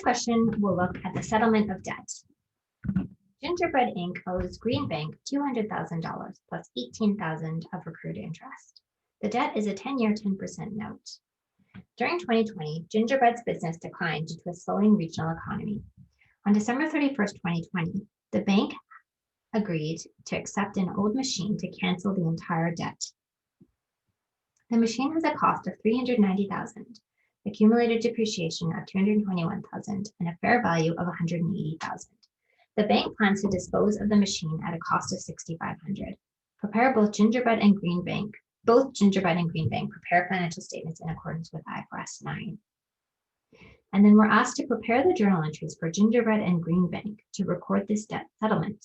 this question will look at the settlement of debt. Gingerbread Inc. owes Green Bank $200,000 plus $18,000 of accrued interest. The debt is a 10-year 10% note. During 2020, Gingerbread's business declined due to a slowing regional economy. On December 31st, 2020, the bank agreed to accept an old machine to cancel the entire debt. The machine has a cost of $390,000, accumulated depreciation of $221,000, and a fair value of $180,000. The bank plans to dispose of the machine at a cost of $6,500. Prepare both Gingerbread and Green Bank. Both Gingerbread and Green Bank prepare financial statements in accordance with IFRS 9. And then we're asked to prepare the journal entries for Gingerbread and Green Bank to record this debt settlement.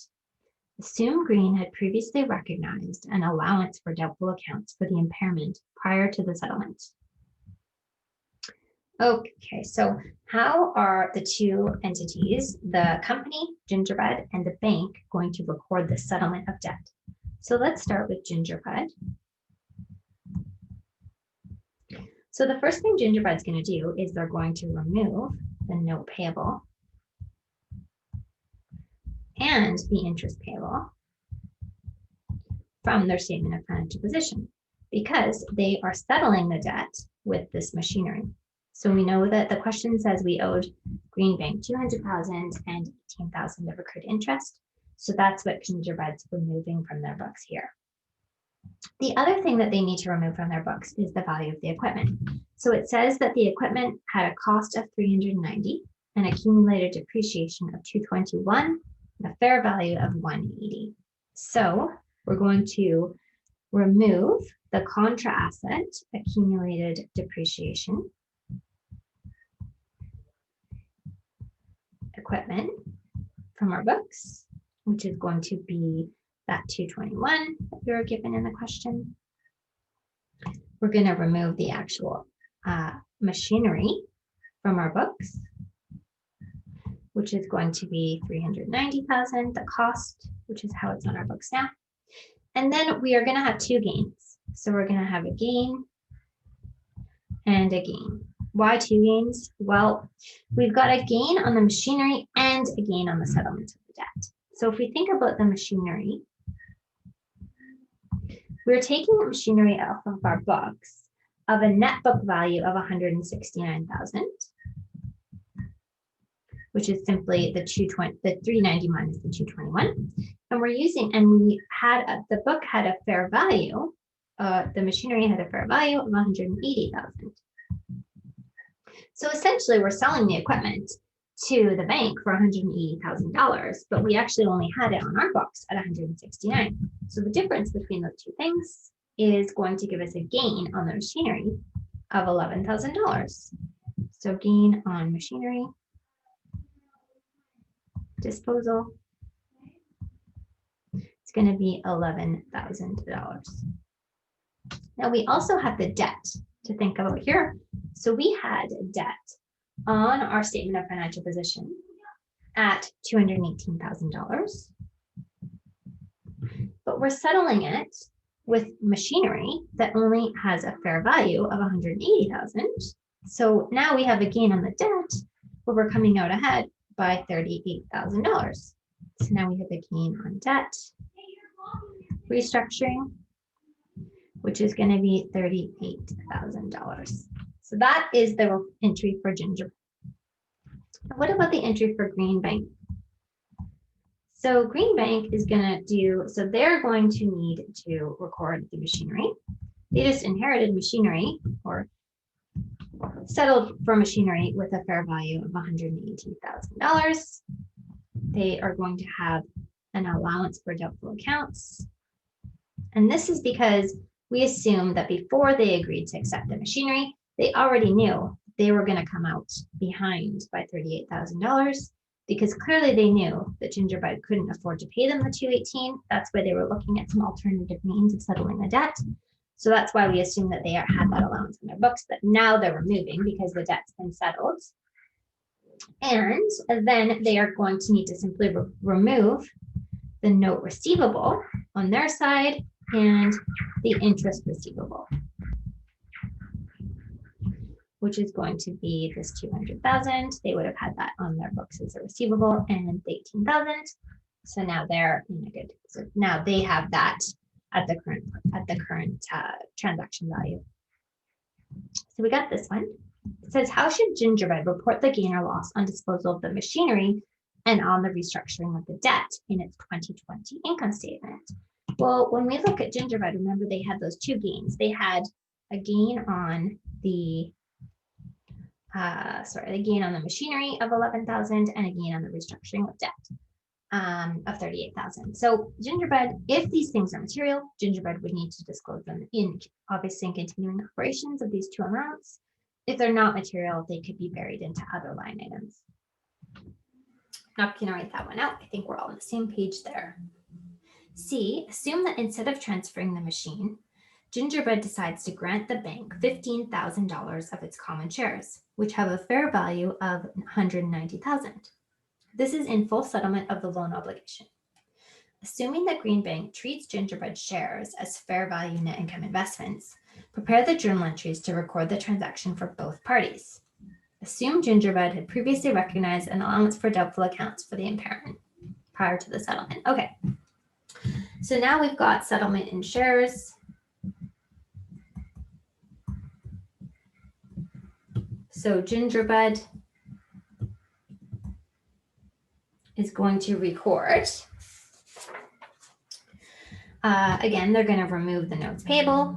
Assume Green had previously recognized an allowance for doubtful accounts for the impairment prior to the settlement. Okay, so how are the two entities, the company, Gingerbread, and the bank, going to record the settlement of debt? So let's start with Gingerbread. So the first thing Gingerbread's going to do is they're going to remove the note payable and the interest payable from their statement of financial position because they are settling the debt with this machinery. So we know that the question says we owed Green Bank $200,000 and $18,000 of accrued interest. So that's what Gingerbread's removing from their books here. The other thing that they need to remove from their books is the value of the equipment. So it says that the equipment had a cost of $390, an accumulated depreciation of $221, and a fair value of $180. So we're going to remove the contra asset, accumulated depreciation, equipment from our books, which is going to be that 221 that we were given in the question. We're going to remove the actual machinery from our books, which is going to be $390,000, the cost, which is how it's on our books now. And then we are going to have two gains. So we're going to have a gain and a gain. Why two gains? Well, we've got a gain on the machinery and a gain on the settlement of the debt. So if we think about the machinery, we're taking the machinery off of our books of a net book value of $169,000, which is simply the 390 minus the 221. And we're using, and we had, the book had a fair value, the machinery had a fair value of $180,000. So essentially we're selling the equipment to the bank for $180,000, but we actually only had it on our books at $169,000. So the difference between those two things is going to give us a gain on the machinery of $11,000. So gain on machinery disposal, it's going to be $11,000. Now we also have the debt to think about here. So we had debt on our statement of financial position at $218,000, but we're settling it with machinery that only has a fair value of $180,000. So now we have a gain on the debt where we're coming out ahead by $38,000. So now we have a gain on debt restructuring, which is going to be $38,000. So that is the entry for Gingerbread. What about the entry for Green Bank? So Green Bank is going to do, so they're going to need to record the machinery. They just inherited machinery or settled for machinery with a fair value of $118,000. They are going to have an allowance for doubtful accounts. And this is because we assume that before they agreed to accept the machinery, they already knew they were going to come out behind by $38,000 because clearly they knew that Gingerbread couldn't afford to pay them the $218,000. That's why they were looking at some alternative means of settling the debt. So that's why we assume that they had that allowance in their books, but now they're removing because the debt's been settled. And then they are going to need to simply remove the note receivable on their side and the interest receivable, which is going to be this 200,000. They would have had that on their books as a receivable, and the 18,000. So now they're in a good. So now they have that at the current transaction value. So we got this one. It says, how should Gingerbread report the gain or loss on disposal of the machinery and on the restructuring of the debt in its 2020 income statement? Well, when we look at Gingerbread, remember they had those two gains. They had a gain on the gain on the machinery of 11,000 and a gain on the restructuring of debt of 38,000. So Gingerbread, if these things are material, Gingerbread would need to disclose them in obviously in continuing operations of these two amounts. If they're not material, they could be buried into other line items. Not going to write that one out. I think we're all on the same page there. C, assume that instead of transferring the machine, Gingerbread decides to grant the bank $15,000 of its common shares, which have a fair value of $190,000. This is in full settlement of the loan obligation. Assuming that Green Bank treats Gingerbread shares as fair value net income investments, prepare the journal entries to record the transaction for both parties. Assume Gingerbread had previously recognized an allowance for doubtful accounts for the impairment prior to the settlement. Okay, so now we've got settlement in shares. So Gingerbread is going to record. Again, they're going to remove the notes payable,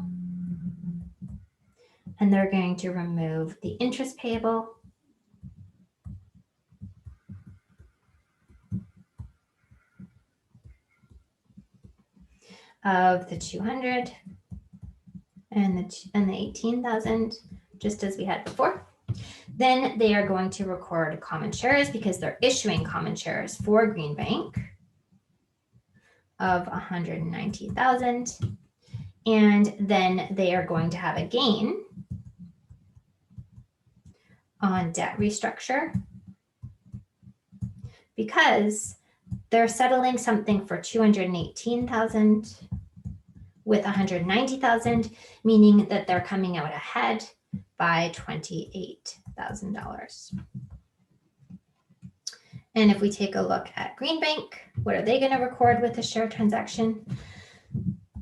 and they're going to remove the interest payable. Of the 200 and the 18,000, just as we had before. Then they are going to record common shares because they're issuing common shares for Green Bank of 190,000. And then they are going to have a gain on debt restructure because they're settling something for 218,000 with 190,000, meaning that they're coming out ahead by $28,000. And if we take a look at Green Bank, what are they going to record with the share transaction?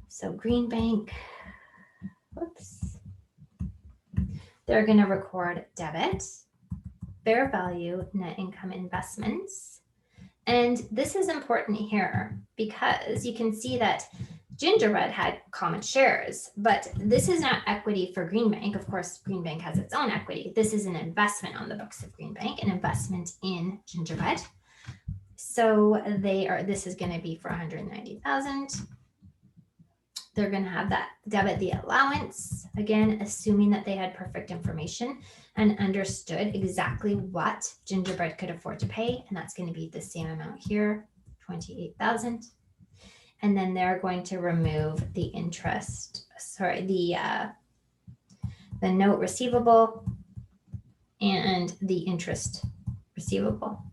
So Green Bank, whoops, they're going to record debit, fair value, net income investments. And this is important here because you can see that Gingerbread had common shares, but this is not equity for Green Bank. Of course, Green Bank has its own equity. This is an investment on the books of Green Bank, an investment in Gingerbread. So this is going to be for 190,000. They're going to have that debit the allowance, again, assuming that they had perfect information and understood exactly what Gingerbread could afford to pay. And that's going to be the same amount here, 28,000. And then they're going to remove the the note receivable and the interest receivable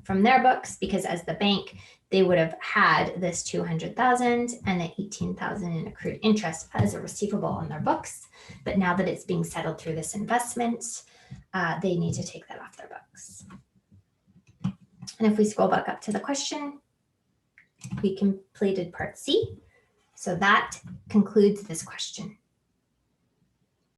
from their books, because as the bank, they would have had this 200,000 and the 18,000 in accrued interest as a receivable on their books. But now that it's being settled through this investment, they need to take that off their books. And if we scroll back up to the question, we completed part C. So that concludes this question.